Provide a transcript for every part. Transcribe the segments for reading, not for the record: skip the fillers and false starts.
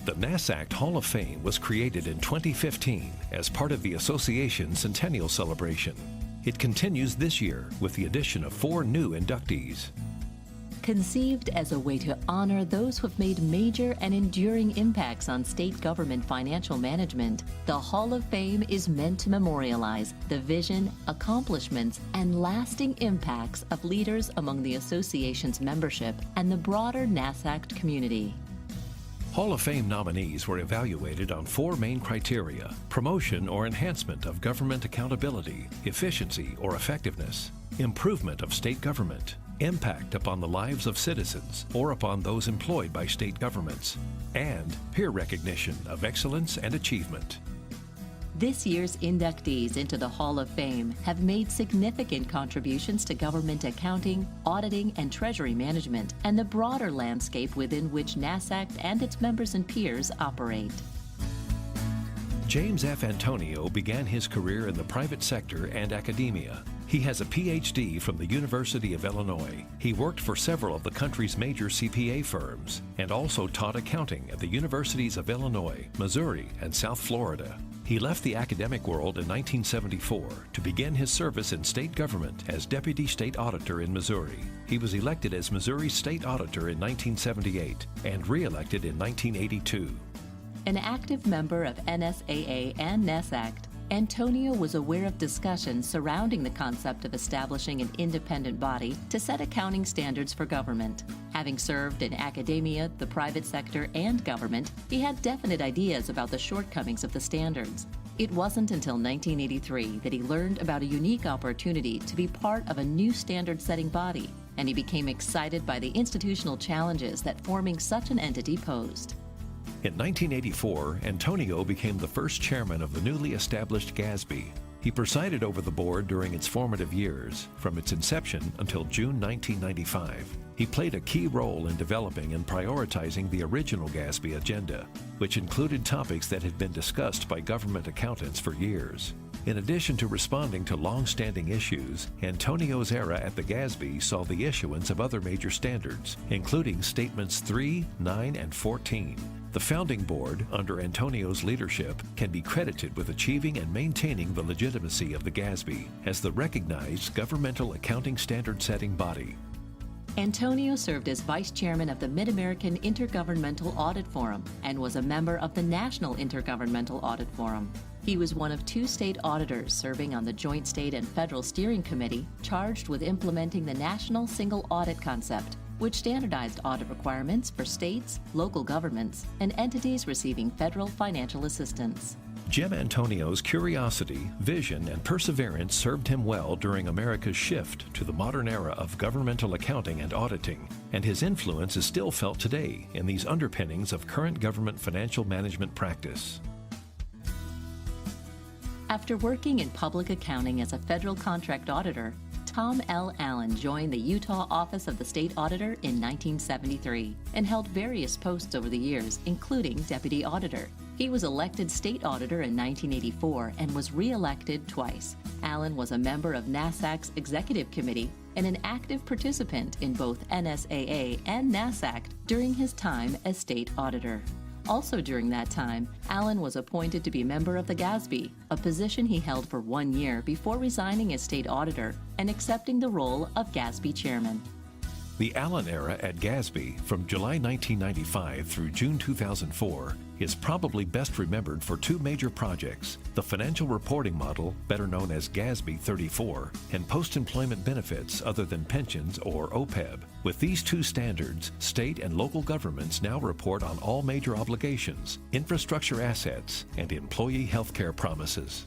The NASACT Hall of Fame was created in 2015 as part of the association's centennial celebration. It continues this year with the addition of 4 new inductees. Conceived as a way to honor those who have made major and enduring impacts on state government financial management, the Hall of Fame is meant to memorialize the vision, accomplishments, and lasting impacts of leaders among the association's membership and the broader NASACT community. Hall of Fame nominees were evaluated on 4 main criteria: promotion or enhancement of government accountability, efficiency or effectiveness, improvement of state government, impact upon the lives of citizens or upon those employed by state governments, and peer recognition of excellence and achievement. This year's inductees into the Hall of Fame have made significant contributions to government accounting, auditing, and treasury management, and the broader landscape within which NASACT and its members and peers operate. James F. Antonio began his career in the private sector and academia. He has a PhD from the University of Illinois. He worked for several of the country's major CPA firms and also taught accounting at the universities of Illinois, Missouri, and South Florida. He left the academic world in 1974 to begin his service in state government as Deputy State Auditor in Missouri. He was elected as Missouri State Auditor in 1978 and re-elected in 1982. An active member of NSAA and NASACT, Antonio was aware of discussions surrounding the concept of establishing an independent body to set accounting standards for government. Having served in academia, the private sector, and government, he had definite ideas about the shortcomings of the standards. It wasn't until 1983 that he learned about a unique opportunity to be part of a new standard-setting body, and he became excited by the institutional challenges that forming such an entity posed. In 1984, Antonio became the first chairman of the newly established GASB. He presided over the board during its formative years, from its inception until June 1995. He played a key role in developing and prioritizing the original GASB agenda, which included topics that had been discussed by government accountants for years. In addition to responding to long-standing issues, Antonio's era at the GASB saw the issuance of other major standards, including Statements 3, 9, and 14. The founding board, under Antonio's leadership, can be credited with achieving and maintaining the legitimacy of the GASB as the recognized governmental accounting standard-setting body. Antonio served as vice chairman of the Mid-American Intergovernmental Audit Forum and was a member of the National Intergovernmental Audit Forum. He was one of 2 state auditors serving on the Joint State and Federal Steering Committee charged with implementing the National Single Audit Concept, which standardized audit requirements for states, local governments, and entities receiving federal financial assistance. Jim Antonio's curiosity, vision, and perseverance served him well during America's shift to the modern era of governmental accounting and auditing, and his influence is still felt today in these underpinnings of current government financial management practice. After working in public accounting as a federal contract auditor, Tom L. Allen joined the Utah Office of the State Auditor in 1973 and held various posts over the years, including Deputy Auditor. He was elected State Auditor in 1984 and was re-elected twice. Allen was a member of NASACT's Executive Committee and an active participant in both NSAA and NASACT during his time as State Auditor. Also during that time, Allen was appointed to be a member of the GASB, a position he held for 1 year before resigning as state auditor and accepting the role of GASB chairman. The Allen era at GASB from July 1995 through June 2004 is probably best remembered for 2 major projects: the financial reporting model, better known as GASB 34, and post-employment benefits other than pensions or OPEB. With these 2 standards, state and local governments now report on all major obligations, infrastructure assets, and employee health care promises.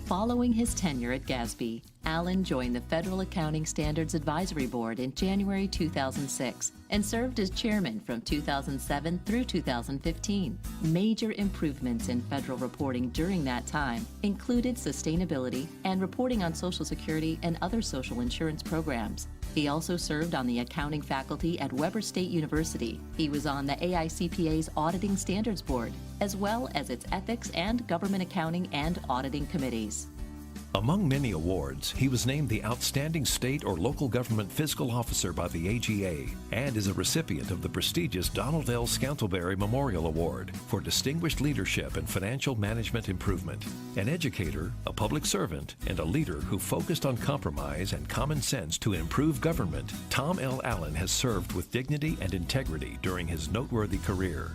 Following his tenure at GASB, Allen joined the Federal Accounting Standards Advisory Board in January 2006 and served as chairman from 2007 through 2015. Major improvements in federal reporting during that time included sustainability and reporting on Social Security and other social insurance programs. He also served on the accounting faculty at Weber State University. He was on the AICPA's Auditing Standards Board, as well as its Ethics and Government Accounting and Auditing Committees. Among many awards, he was named the Outstanding State or Local Government Fiscal Officer by the AGA and is a recipient of the prestigious Donald L. Scantlebury Memorial Award for distinguished leadership and financial management improvement. An educator, a public servant, and a leader who focused on compromise and common sense to improve government, Tom L. Allen has served with dignity and integrity during his noteworthy career.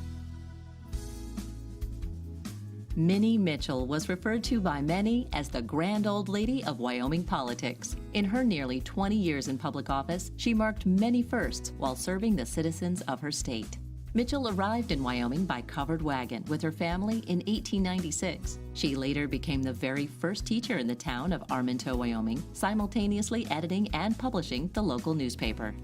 Minnie Mitchell was referred to by many as the grand old lady of Wyoming politics. In her nearly 20 years in public office, she marked many firsts while serving the citizens of her state. Mitchell arrived in Wyoming by covered wagon with her family in 1896. She later became the very first teacher in the town of Arminto, Wyoming, simultaneously editing and publishing the local newspaper.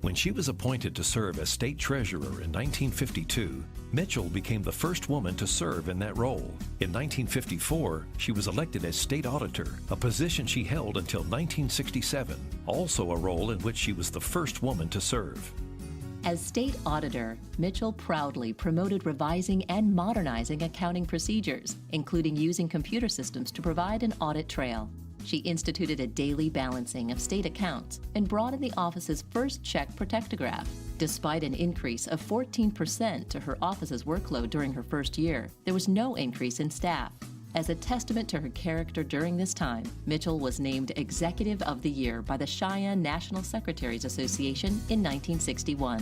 When she was appointed to serve as state treasurer in 1952, Mitchell became the first woman to serve in that role. In 1954, she was elected as state auditor, a position she held until 1967, also a role in which she was the first woman to serve. As state auditor, Mitchell proudly promoted revising and modernizing accounting procedures, including using computer systems to provide an audit trail. She instituted a daily balancing of state accounts and brought in the office's first check protectograph. Despite an increase of 14% to her office's workload during her first year, there was no increase in staff. As a testament to her character during this time, Mitchell was named Executive of the Year by the Cheyenne National Secretaries Association in 1961.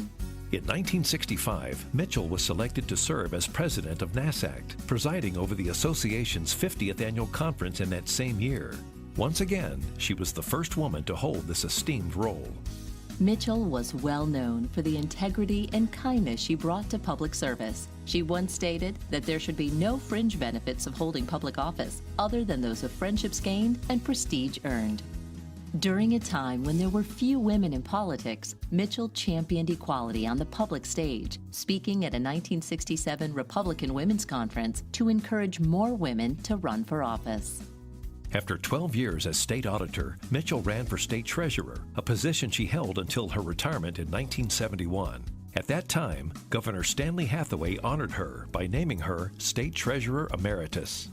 In 1965, Mitchell was selected to serve as president of NASACT, presiding over the association's 50th annual conference in that same year. Once again, she was the first woman to hold this esteemed role. Mitchell was well known for the integrity and kindness she brought to public service. She once stated that there should be no fringe benefits of holding public office other than those of friendships gained and prestige earned. During a time when there were few women in politics, Mitchell championed equality on the public stage, speaking at a 1967 Republican Women's Conference to encourage more women to run for office. After 12 years as state auditor, Mitchell ran for state treasurer, a position she held until her retirement in 1971. At that time, Governor Stanley Hathaway honored her by naming her State Treasurer Emeritus.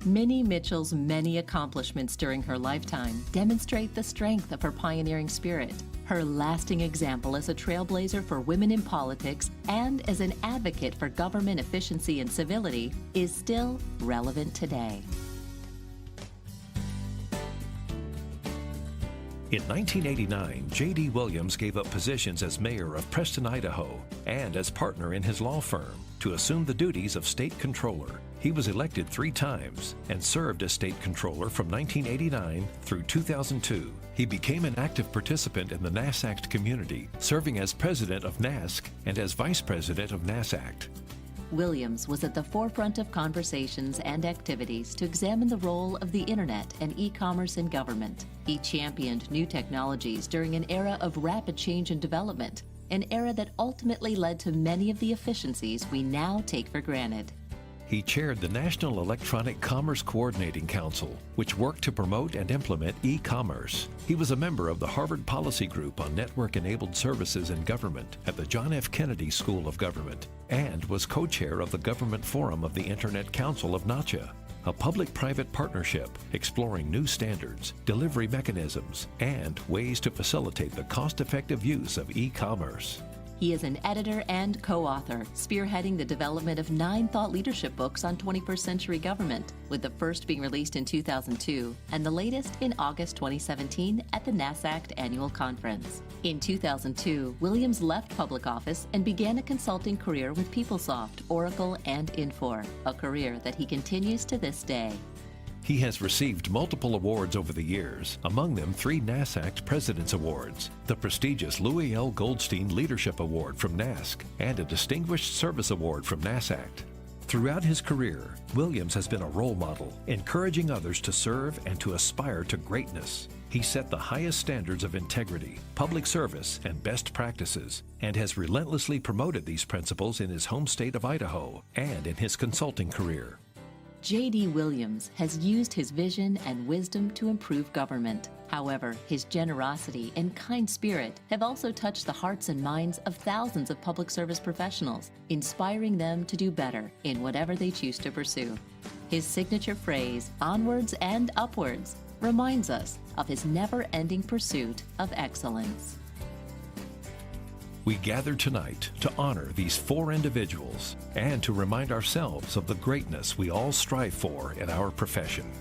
Minnie Mitchell's many accomplishments during her lifetime demonstrate the strength of her pioneering spirit. Her lasting example as a trailblazer for women in politics and as an advocate for government efficiency and civility is still relevant today. In 1989, J.D. Williams gave up positions as mayor of Preston, Idaho, and as partner in his law firm to assume the duties of state controller. He was elected 3 times and served as state controller from 1989 through 2002. He became an active participant in the NASACT community, serving as president of NASC and as vice president of NASACT. Williams was at the forefront of conversations and activities to examine the role of the internet and e-commerce in government. He championed new technologies during an era of rapid change and development, an era that ultimately led to many of the efficiencies we now take for granted. He chaired the National Electronic Commerce Coordinating Council, which worked to promote and implement e-commerce. He was a member of the Harvard Policy Group on Network-Enabled Services in Government at the John F. Kennedy School of Government, and was co-chair of the Government Forum of the Internet Council of NACHA, a public-private partnership exploring new standards, delivery mechanisms, and ways to facilitate the cost-effective use of e-commerce. He is an editor and co-author, spearheading the development of 9 thought leadership books on 21st century government, with the first being released in 2002 and the latest in August 2017 at the NASACT Annual Conference. In 2002, Williams left public office and began a consulting career with PeopleSoft, Oracle, and Infor, a career that he continues to this day. He has received multiple awards over the years, among them 3 NASACT President's Awards, the prestigious Louis L. Goldstein Leadership Award from NASC, and a Distinguished Service Award from NASACT. Throughout his career, Williams has been a role model, encouraging others to serve and to aspire to greatness. He set the highest standards of integrity, public service, and best practices, and has relentlessly promoted these principles in his home state of Idaho and in his consulting career. J.D. Williams has used his vision and wisdom to improve government. However, his generosity and kind spirit have also touched the hearts and minds of thousands of public service professionals, inspiring them to do better in whatever they choose to pursue. His signature phrase, "onwards and upwards," reminds us of his never-ending pursuit of excellence. We gather tonight to honor these 4 individuals and to remind ourselves of the greatness we all strive for in our profession.